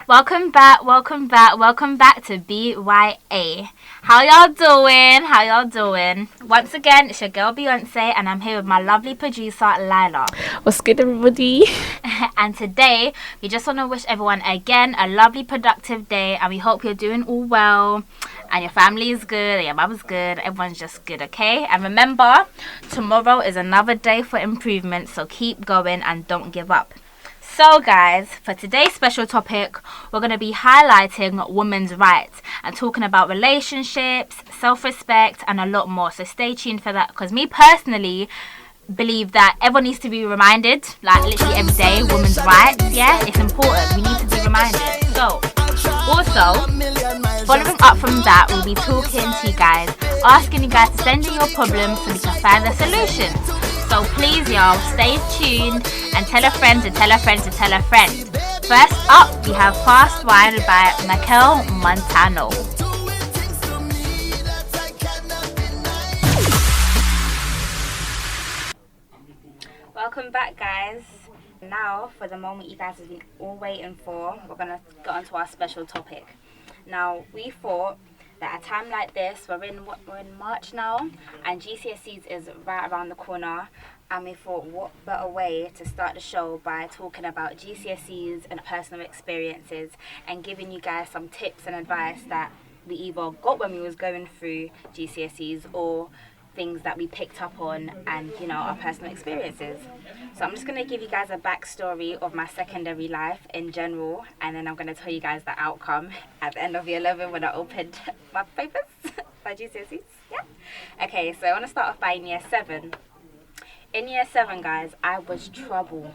welcome back to BYA. How y'all doing? Once again, it's your girl Beyonce, and I'm here with my lovely producer Lila. What's good, everybody? And today, we just want to wish everyone again a lovely, productive day, and we hope you're doing all well, and your family is good, and your mum's good, everyone's just good, okay? And remember, tomorrow is another day for improvement, so keep going and don't give up. So guys, for today's special topic, we're going to be highlighting women's rights and talking about relationships, self-respect and a lot more. So stay tuned for that, because me personally believe that everyone needs to be reminded, like literally every day, women's rights, yeah, it's important. We need to be reminded. So also, following up from that, we'll be talking to you guys, asking you guys to send in your problems so we can find the solutions. So please, y'all, stay tuned and tell a friend to tell a friend to tell a friend. First up, we have Fast Wine by Michael Montano. Welcome back, guys. Now, for the moment you guys have been all waiting for, we're going to get onto our special topic. Now, we thought that at a time like this, we're in March now, and GCSEs is right around the corner, and we thought what better way to start the show by talking about GCSEs and personal experiences and giving you guys some tips and advice that we either got when we was going through GCSEs or things that we picked up on and, you know, our personal experiences. So I'm just going to give you guys a backstory of my secondary life in general, and then I'm going to tell you guys the outcome at the end of year 11 when I opened my papers by GCSEs. Yeah. Okay, so I want to start off by in year 7. In year 7, guys, I was trouble.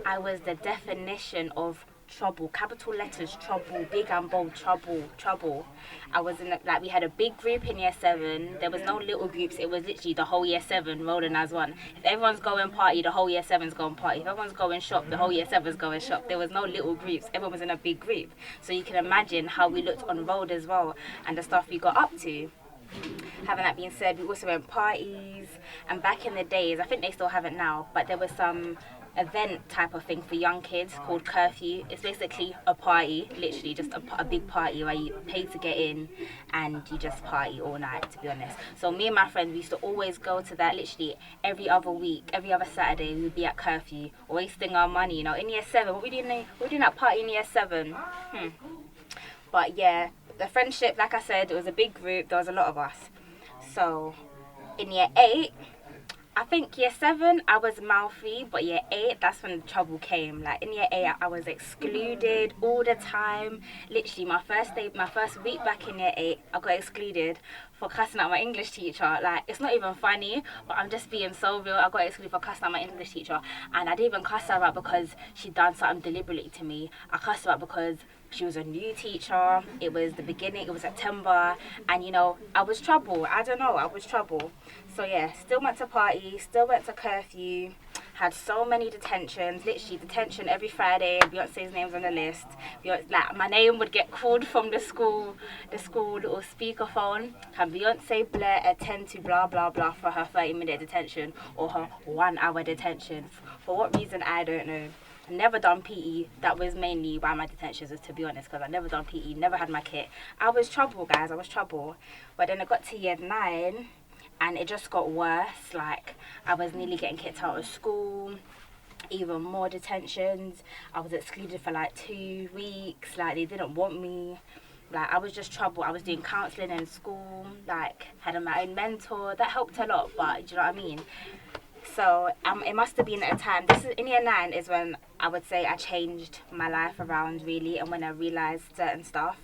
I was the definition of trouble. Capital letters, trouble. Big and bold, trouble. I was in we had a big group in year 7. There was no little groups. It was literally the whole year 7 rolling as one. If everyone's going party, the whole year 7's going party. If everyone's going shop, the whole year 7's going shop. There was no little groups. Everyone was in a big group. So you can imagine how we looked on road as well and the stuff we got up to. Having that being said, we also went parties, and back in the days, I think they still have it now, but there was some event type of thing for young kids called curfew. It's basically a party, literally just a big party where you pay to get in and you just party all night, to be honest. So me and my friends, we used to always go to that literally every other week, every other Saturday. We would be at curfew, wasting our money, you know. In year 7, what we doing at party in year 7? But yeah, the friendship, like I said, it was a big group. There was a lot of us. So in year 8, I think year 7 I was mouthy, but year 8, that's when the trouble came. Like in year 8, I was excluded all the time. Literally my first week back in year 8, I got excluded for cussing out my English teacher. Like, it's not even funny, but I'm just being so real. I got excluded for cussing out my English teacher, and I didn't even cuss her out because she done something deliberately to me. I cussed her out because she was a new teacher. It was the beginning, it was September, and you know, I was trouble. I was trouble. So yeah, still went to party, still went to curfew, had so many detentions, literally detention every Friday. Beyonce's name's on the list. Like, my name would get called from the school little speakerphone. Can Beyonce Blair attend to blah blah blah for her 30-minute detention or her 1-hour detention? For what reason, I don't know. Never done PE. That was mainly why my detentions was, to be honest, because I never done PE, never had my kit. I was trouble, guys. I was trouble. But then I got to year 9 and it just got worse. Like, I was nearly getting kicked out of school. Even more detentions. I was excluded for like 2 weeks. Like, they didn't want me. Like, I was just trouble. I was doing counselling in school. Like, had my own mentor. That helped a lot, but do you know what I mean? So it must have been at a time. This is in year 9 is when I would say I changed my life around, really, and when I realised certain stuff.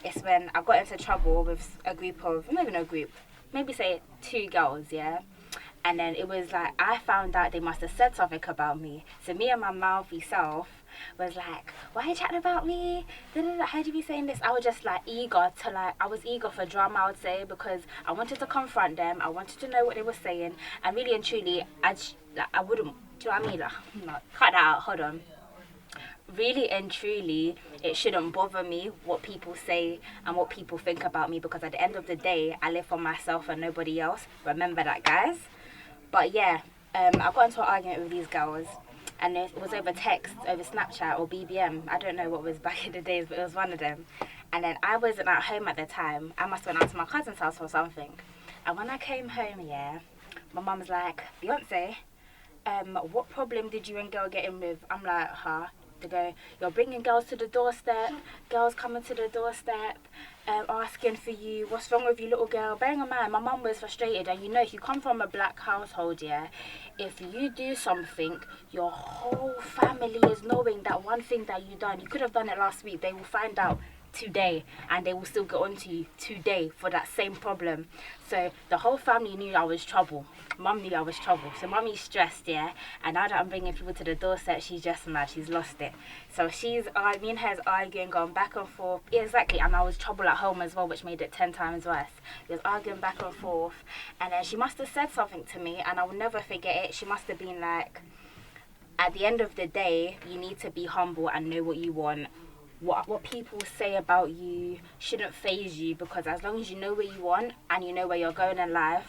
It's when I got into trouble with a group of, not even a group, maybe say 2 girls, yeah. And then it was like, I found out they must have said something about me. So me and my mouthy self was like, why are you chatting about me? How do you be saying this? I was just like I was eager for drama, I would say, because I wanted to confront them. I wanted to know what they were saying. And really and truly, I wouldn't, do you know what I mean? No, cut that out, hold on. Really and truly, it shouldn't bother me what people say and what people think about me, because at the end of the day, I live for myself and nobody else. Remember that, guys. But yeah, I got into an argument with these girls, and it was over text, over Snapchat or BBM. I don't know what was back in the days, but it was one of them. And then I wasn't at home at the time. I must have went out to my cousin's house or something. And when I came home, my mum was like, Beyonce, what problem did you and girl get in with? I'm like, huh? They go, you're bringing girls to the doorstep, girls coming to the doorstep, asking for you, what's wrong with you, little girl? Bearing in mind, my mum was frustrated, and if you come from a black household, if you do something, your whole family is knowing that one thing that you done. You could have done it last week. They will find out today, and they will still get on to you today for that same problem. So the whole family knew I was trouble. Mum knew I was trouble. So mummy's stressed, and now that I'm bringing people to the doorstep, she's just mad. She's lost it. So me and her is arguing, going back and forth. Yeah, exactly. And I was trouble at home as well, which made it 10 times worse. We was arguing back and forth, and then she must have said something to me, and I will never forget it. She must have been like, at the end of the day, you need to be humble and know what you want. What people say about you shouldn't faze you, because as long as you know what you want and you know where you're going in life,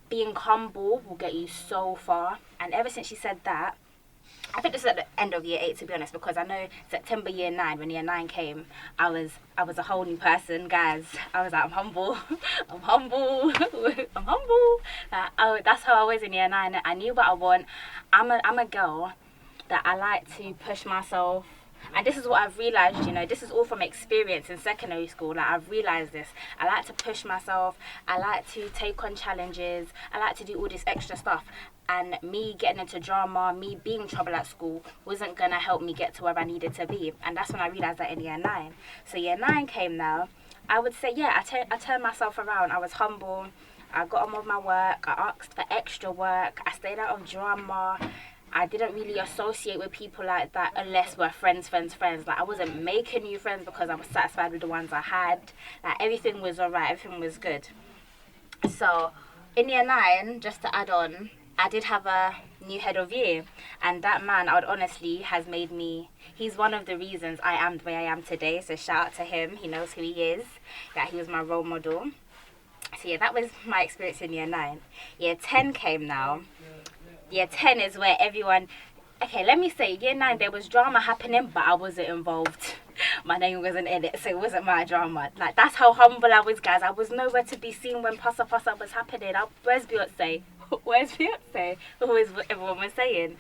being humble will get you so far. And ever since she said that, I think this is at the end of year 8, to be honest, because I know September year 9, when year 9 came, I was a whole new person, guys. I was like, I'm humble, I'm humble, I'm humble. That's how I was in year 9. I knew what I want. I'm a girl that I like to push myself. And this is what I've realised, this is all from experience in secondary school. Like, I've realised this. I like to push myself. I like to take on challenges. I like to do all this extra stuff. And me getting into drama, me being trouble at school, wasn't going to help me get to where I needed to be. And that's when I realised that in year 9. So year 9 came now. I would say, I turned myself around. I was humble. I got on with my work. I asked for extra work. I stayed out of drama. I didn't really associate with people like that unless we're friends. Like, I wasn't making new friends because I was satisfied with the ones I had. Like, everything was alright, everything was good. So in year 9, just to add on, I did have a new head of year, and that man, I would honestly, has made me, he's one of the reasons I am the way I am today. So shout out to him. He knows who he is. That he was my role model. So that was my experience in year 9. Year 10 came now. Year 10 is where everyone... Okay, let me say, year 9, there was drama happening, but I wasn't involved. My name wasn't in it, so it wasn't my drama. Like, that's how humble I was, guys. I was nowhere to be seen when Passa was happening. Where's Beyonce? Where's Beyonce? Always what everyone was saying.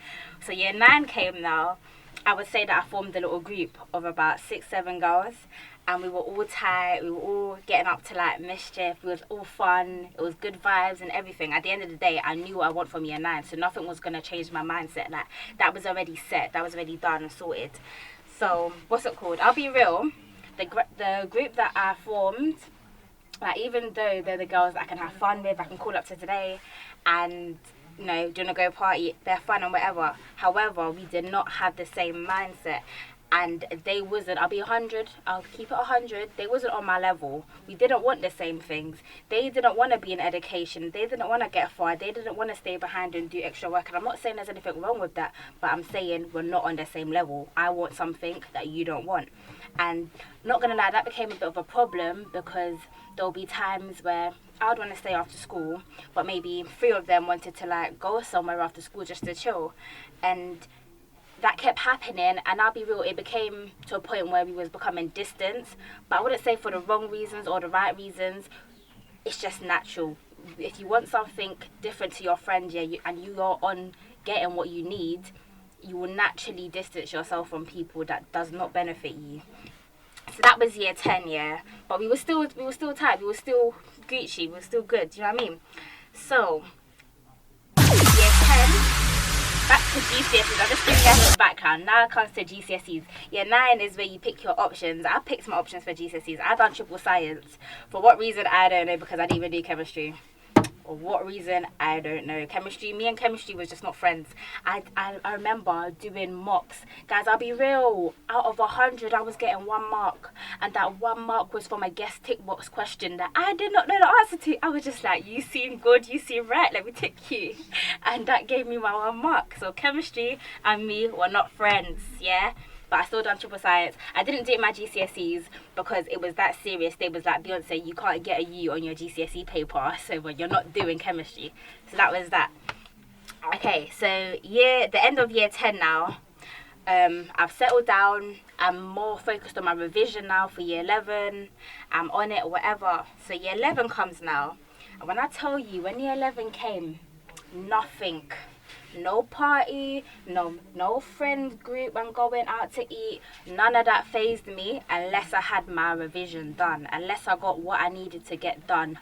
So year 9 came now. I would say that I formed a little group of about 6-7 girls. And we were all tight, we were all getting up to like mischief, it was all fun, it was good vibes and everything. At the end of the day, I knew what I want from year 9, so nothing was going to change my mindset. Like, that was already set, that was already done and sorted. So, what's it called? I'll be real, the group that I formed, like, even though they're the girls that I can have fun with, I can call up to today and, do you want to go party, they're fun and whatever. However, we did not have the same mindset. And they wasn't, I'll be 100, I'll keep it 100, they wasn't on my level. We didn't want the same things. They didn't want to be in education. They didn't want to get far. They didn't want to stay behind and do extra work. And I'm not saying there's anything wrong with that, but I'm saying we're not on the same level. I want something that you don't want. And not going to lie, that became a bit of a problem, because there'll be times where I would want to stay after school, but maybe 3 of them wanted to like go somewhere after school just to chill. And that kept happening, and I'll be real, it became to a point where we was becoming distant. But I wouldn't say for the wrong reasons or the right reasons. It's just natural. If you want something different to your friend, and you are on getting what you need, you will naturally distance yourself from people that does not benefit you. So that was year 10, but we were still tight, we were still Gucci, we were still good, do you know what I mean? So year 10, back to GCSEs. I'll just give you guys the background. Now it comes to GCSEs. Year 9 is where you pick your options. I picked my options for GCSEs. I done triple science. For what reason, I don't know, because I didn't even do chemistry. For what reason, I don't know. Chemistry, me and chemistry was just not friends. I remember doing mocks. Guys, I'll be real. Out of 100, I was getting 1 mark. And that 1 mark was from a guest tick box question that I did not know the answer to. I was just like, you seem good, you seem right, let me tick you. And that gave me my 1 mark. So chemistry and me were not friends, But I still done triple science. I didn't do it in my GCSEs because it was that serious. They was like, Beyonce, you can't get a U on your GCSE paper, so you're not doing chemistry. So that was that. Okay, so the end of year 10 now. I've settled down. I'm more focused on my revision now for year 11. I'm on it or whatever. So year 11 comes now. And when I tell you, when year 11 came, nothing. No party, no friend group I'm going out to eat. None of that fazed me unless I had my revision done. Unless I got what I needed to get done.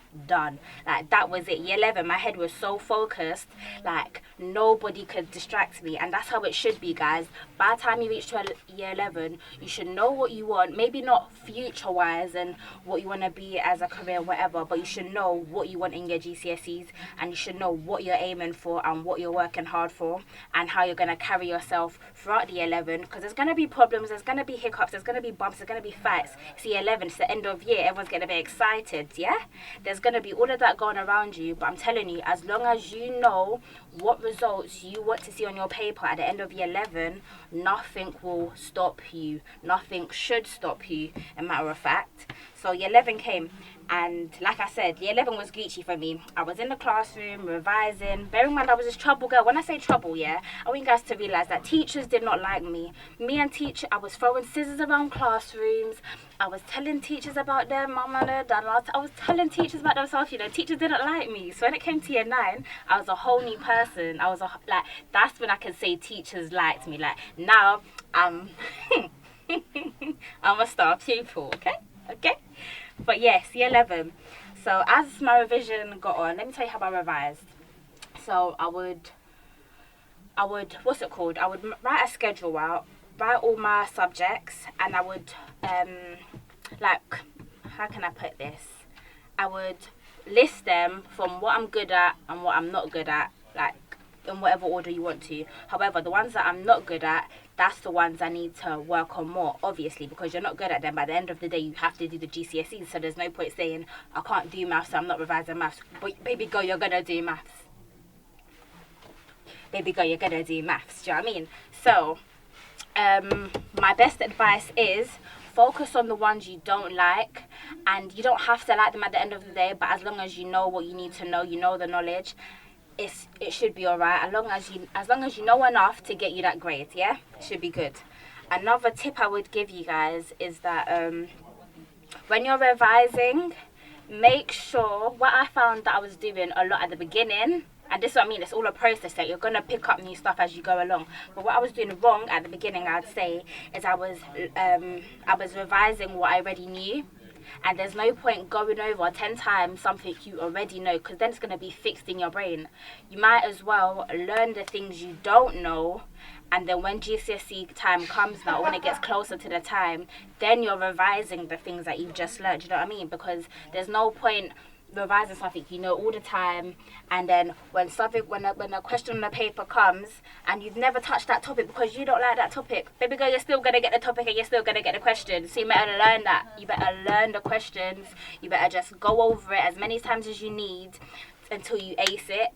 Like, that was it. Year 11, my head was so focused. Like, nobody could distract me. And that's how it should be, guys. By the time you reach year 11, you should know what you want. Maybe not future-wise and what you want to be as a career, whatever. But you should know what you want in your GCSEs. And you should know what you're aiming for and what you're working hard for, and how you're going to carry yourself throughout the 11, because there's going to be problems, there's going to be hiccups, there's going to be bumps, there's going to be fights. It's year 11, it's the end of year, everyone's going to be excited, yeah? There's going to be all of that going around you, but I'm telling you, as long as you know what results you want to see on your paper at the end of year 11, nothing will stop you, nothing should stop you, a matter of fact. So year 11 came, and like I said, year 11 was glitchy for me. I was in the classroom revising. Bear in mind, I was this trouble girl. When I say trouble, yeah, I want you guys to realise that teachers did not like me. Me and teacher, I was throwing scissors around classrooms. I was telling teachers about their mum and their dad. I was telling teachers about themselves, you know. Teachers didn't like me. So when it came to year 9, I was a whole new person. That's when I can say teachers liked me. Like, now, I'm a star pupil, okay? But yes, year 11. So as my revision got on, let me tell you how I revised. So I would, what's it called? I would write a schedule out, write all my subjects, and I would, like, how can I put this? I would list them from what I'm good at and what I'm not good at, like, in whatever order you want to. However, the ones that I'm not good at, that's the ones I need to work on more, obviously, because you're not good at them. By the end of the day, you have to do the GCSEs, so there's no point saying, I can't do maths, so I'm not revising maths. But baby girl, you're going to do maths. Baby girl, you're going to do maths, do you know what I mean? So, my best advice is focus on the ones you don't like, and you don't have to like them at the end of the day, but as long as you know what you need to know, you know the knowledge, it should be alright, as long as you know enough to get you that grade, yeah? It should be good. Another tip I would give you guys is that when you're revising, make sure, what I found that I was doing a lot at the beginning, and this is what I mean, it's all a process that you're going to pick up new stuff as you go along. But what I was doing wrong at the beginning, I'd say, is I was revising what I already knew. And there's no point going over 10 times something you already know, because then it's going to be fixed in your brain. You might as well learn the things you don't know, and then when GCSE time comes now, when it gets closer to the time, then you're revising the things that you've just learned, you know what I mean? Because there's no point revising something you know all the time, and then when a question on the paper comes and you've never touched that topic because you don't like that topic, baby girl, you're still gonna get the topic and you're still gonna get the question. So you better learn that. You better learn the questions. You better just go over it as many times as you need until you ace it.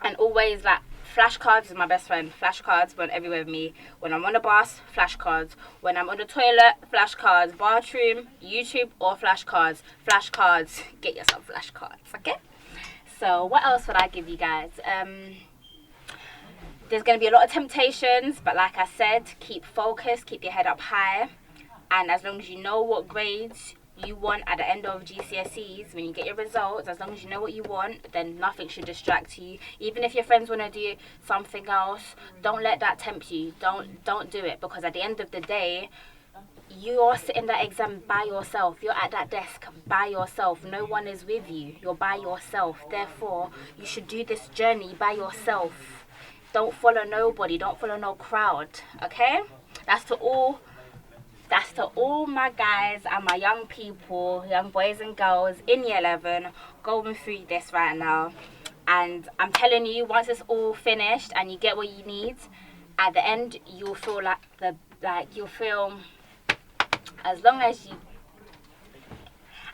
And always, like, flashcards is my best friend. Flashcards went everywhere with me. When I'm on the bus, flashcards. When I'm on the toilet, flashcards. Bathroom, YouTube, or flashcards. Flashcards. Get yourself flashcards, okay? So what else would I give you guys? There's going to be a lot of temptations, but like I said, keep focused, keep your head up high. And as long as you know what grades you want at the end of GCSEs, when you get your results, as long as you know what you want, then nothing should distract you. Even if your friends want to do something else, don't let that tempt you. Don't do it, because at the end of the day, you're sitting that exam by yourself. You're at that desk by yourself. No one is with you. You're by yourself. Therefore, you should do this journey by yourself. Don't follow nobody. Don't follow no crowd, okay? That's to all my guys and my young people, young boys and girls in year 11 going through this right now. And I'm telling you, once it's all finished and you get what you need, at the end you'll feel as long as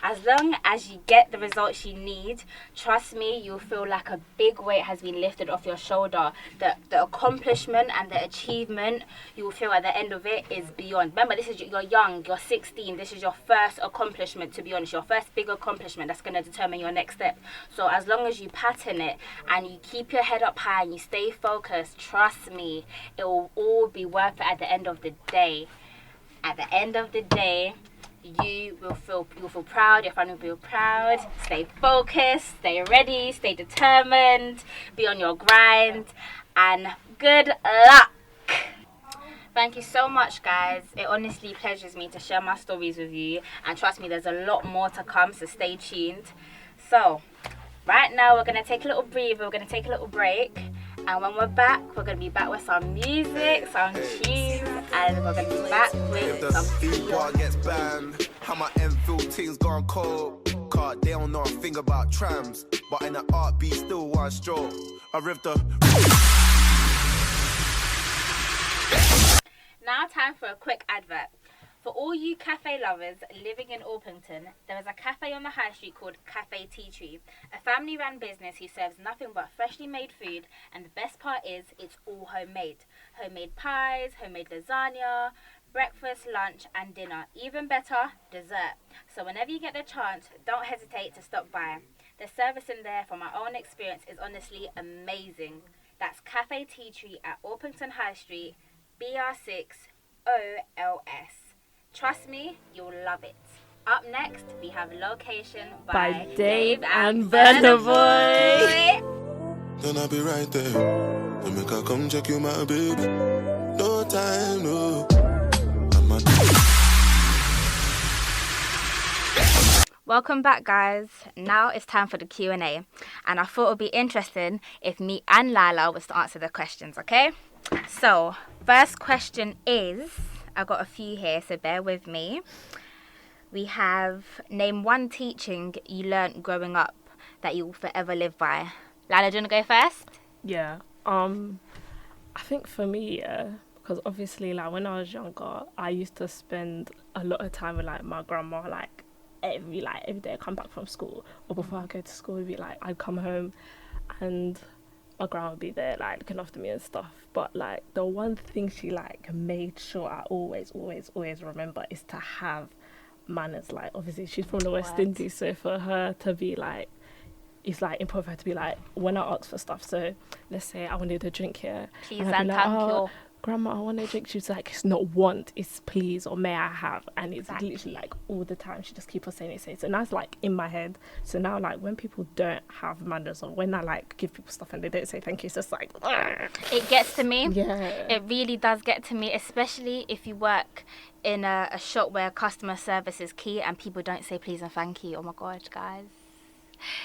As long as you get the results you need, trust me, you'll feel like a big weight has been lifted off your shoulder. The accomplishment and the achievement you will feel at the end of it is beyond. Remember, you're young, you're 16. This is your first accomplishment, to be honest, your first big accomplishment that's going to determine your next step. So as long as you pattern it and you keep your head up high and you stay focused, trust me, it will all be worth it at the end of the day. At the end of the day, you'll feel proud, your family will feel proud. Stay focused, stay ready, stay determined, be on your grind, and good luck. Thank you so much, guys. It honestly pleasures me to share my stories with you, and trust me, there's a lot more to come, so stay tuned. So right now we're going to take a little breather, we're going to take a little break, and when we're back, we're going to be back with some music, some tunes, and we're going to be back with some feedback gets banned, how my Enfield team's gone cold. Car, they don't know a thing about trams, but in the art beat still one stroke. I ripped the... Now time for a quick advert. For all you cafe lovers living in Orpington, there is a cafe on the high street called Cafe Tea Tree, a family-run business who serves nothing but freshly made food, and the best part is it's all homemade. Homemade pies, homemade lasagna, breakfast, lunch and dinner. Even better, dessert. So whenever you get the chance, don't hesitate to stop by. The service in there, from my own experience, is honestly amazing. That's Cafe Tea Tree at Orpington High Street, BR6 OLS. Trust me, you'll love it. Up next, we have Location by Dave and Burna Boy. Then I'll be right there. Then make her come check you, my baby. No time, no. Welcome back, guys. Now it's time for the Q&A. And I thought it would be interesting if me and Lila was to answer the questions, okay? So, first question is... I've got a few here, so bear with me. We have, name one teaching you learnt growing up that you will forever live by. Lila, do you want to go first? Yeah. I think for me, because obviously, like, when I was younger, I used to spend a lot of time with, like, my grandma, like, every day I come back from school, or before I go to school, it'd be like, I'd come home and my grandma would be there, like, looking after me and stuff. But, like, the one thing she, like, made sure I always remember is to have manners. Like, obviously, she's from the West Indies, so for her to be, like, it's, like, important for her to be, like, when I ask for stuff, so let's say I wanted a drink here. Please and thank you. Grandma, I want a drink. She's like, it's not want, it's please, or may I have? And it's literally, like, all the time. She just keeps on saying it. So now it's, like, in my head. So now, like, when people don't have manners, or when I, like, give people stuff and they don't say thank you, it's just like... It gets to me. Yeah. It really does get to me, especially if you work in a shop where customer service is key and people don't say please and thank you. Oh, my God, guys.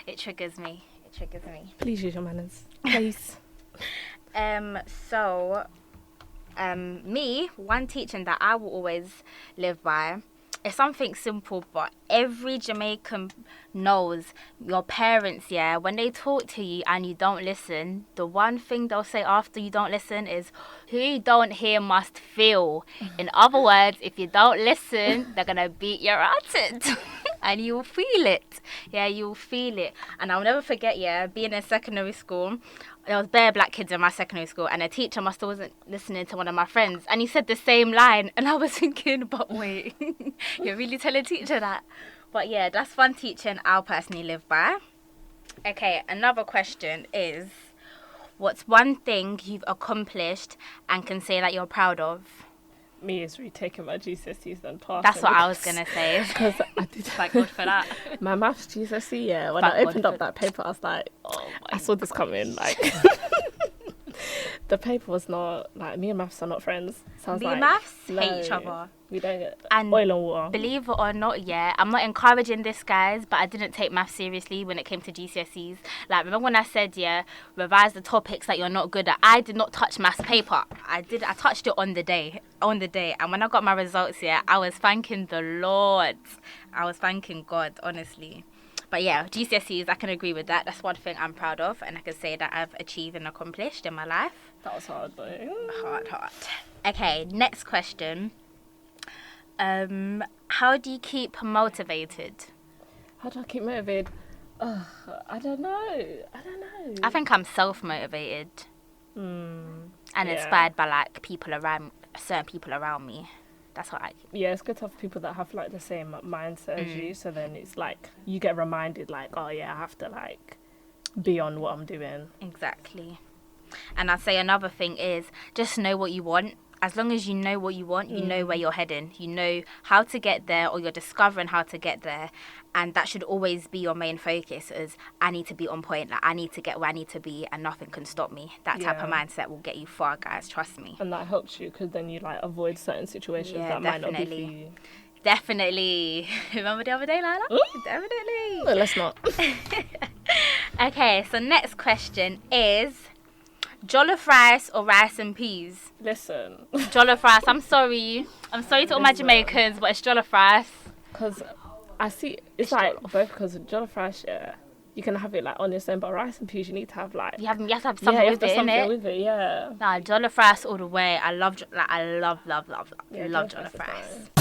It triggers me. Please use your manners. Please. Me, one teaching that I will always live by is something simple, but every Jamaican knows. Your parents, yeah, when they talk to you and you don't listen, the one thing they'll say after you don't listen is, who you don't hear must feel. In other words, if you don't listen, they're gonna beat you at it. And you'll feel it. Yeah, you'll feel it. And I'll never forget, yeah, being in secondary school, there was bare black kids in my secondary school, and a teacher must have wasn't listening to one of my friends, and he said the same line, and I was thinking, but wait, you're really telling a teacher that? But yeah, that's one teaching I'll personally live by. Okay, another question is, what's one thing you've accomplished and can say that you're proud of? Me is retaking my GCSEs and passing. That's what I was going to say. Because I did. Thank God for that. My maths GCSE, yeah, when I opened up that paper, I was like, oh, I saw this coming. Like, the paper was not, like, me and maths are not friends. So I was like, maths hate each other. We don't get and oil and water. Believe it or not, yeah, I'm not encouraging this, guys, but I didn't take maths seriously when it came to GCSEs. Like, remember when I said, yeah, revise the topics that you're not good at? I did not touch maths paper. I touched it on the day. And when I got my results, yeah, I was thanking the Lord. I was thanking God, honestly. But yeah, GCSEs, I can agree with that. That's one thing I'm proud of, and I can say that I've achieved and accomplished in my life. That was hard, though. Hard. Okay, next question. How do you keep motivated? How do I keep motivated? I don't know. I think I'm self-motivated and inspired by like certain people around me. That's what I. Yeah, it's good to have people that have like the same mindset as you. So then it's like you get reminded, like, oh yeah, I have to like be on what I'm doing. Exactly. And I'd say another thing is just know what you want. As long as you know what you want, you know where you're heading. You know how to get there, or you're discovering how to get there. And that should always be your main focus, is I need to be on point. Like, I need to get where I need to be and nothing can stop me. That type of mindset will get you far, guys. Trust me. And that helps you because then you like avoid certain situations that might not be for you. Definitely. Remember the other day, Lila? Ooh. Definitely. No, let's not. Okay, so next question is jollof rice or rice and peas? Listen. Jollof rice. I'm sorry to all my Jamaicans, but it's jollof rice. Because I see it's like jollof. Both, because jollof rice, yeah, you can have it like on its own, but rice and peas you need to have like you have to have something with it, innit? With it, yeah. Nah, jollof rice all the way. I love Yeah, jollof rice. Nice.